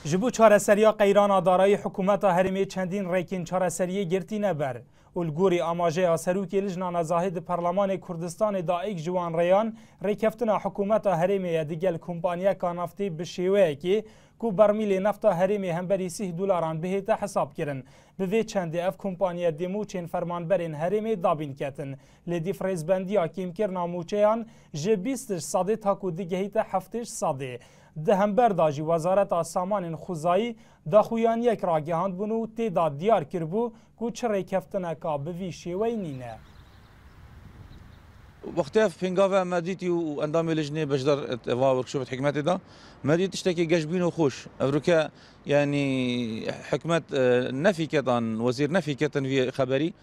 جبو چارەسەریya qeyran darayî hikûmeta herêmê çendîn rêkên çarəseriyê girtîne ber. Ulgurê amajeya serokê lijna nezahê di Parlemanê Kurdistanê daîk ji wan rêyan rêkeftina hikûmeta herêmê ye digel kompanyeka naftê bi şêweyekê ku bermîlê nefta herêmê hemberî $30 bihête hesab kirin. Bi vê çendê ev kompanya demûçên fermanberên herêmê dabîn ketin. Lê dîfrêzbendiya kêmkirina mûçeyan ji 20 sadê ta ku digehîte 70 sadê. Di hemberda jî Wezareta Samanên Xuzayî daxuyaniyek ragihandbûn û têda diyar kirbû ku çi rêkeftineka bi vî şêweyî nîne. وقتها فنجافا مديتي واندامي لجنه بجدر افا وركشوف حكمتي دا مديت تشتكي جشبين وخوش افريكا يعني حكمت نفي كتان وزير نفي كتان في خبري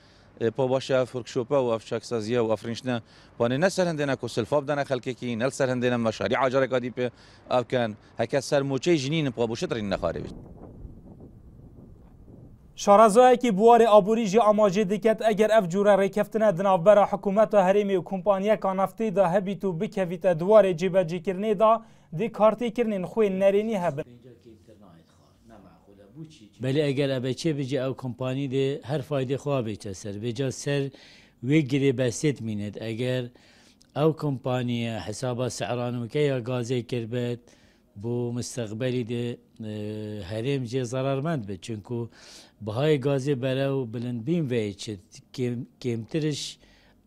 باباشا وركشوبا وافشاك سازيا وافرينشنا باني نسر هندنا كوسلفاب دنا خلكيكي نلسر هندنا مشاريع عجرك ادي بي افكان هكا سر موچي جنين بابوشترين نخاري شارەزایەکی buwarê aborî jî amajê diket eger ev cûre rêkeftina di navbera hikûmeta herêmê û kompanyeka naftê da hebît û bikevîte diwarê cêbecîkirinê da dê kartêkirinên xwe nerênî hebin. Belê eger ev çê bicî ew kompanî de her faydê xwe bêçe ser. Vêca ser wê girê besêt mînet eger ew kompaniye hesaba seranûkeya gazê kirbet bu müsteqbelî de herêm jê zararmend be çünkü bihayê gazê berew bilindbîn ve çi kêmtiriş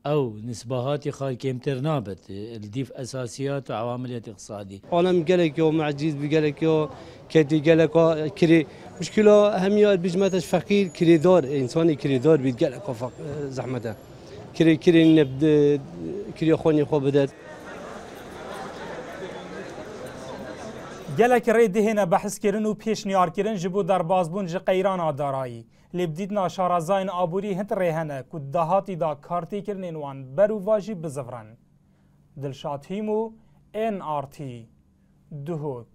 ew nisbahatî xal kêmtir nabet li dîv esasiyat û awamiliyet iqtisadî. Alem gelekî mecîz bi gelekî ketî geleka kirê muşkila hemiya bijmeteş feqîr kirêdar insanî kirêdar bît geleka zehmete kirê kirê xwanî xwe bidet. Gelek rê dihêne behizkirin û pêşniyarkirin ji bo derbasbûn ji qeyrana darayî. Lê bi dîtina şarazayên aborî hint rê hene ku dahatî da kartêkirinên wan ber û va jî bizivrin. Dilşad Hîmo, NRT Duhok.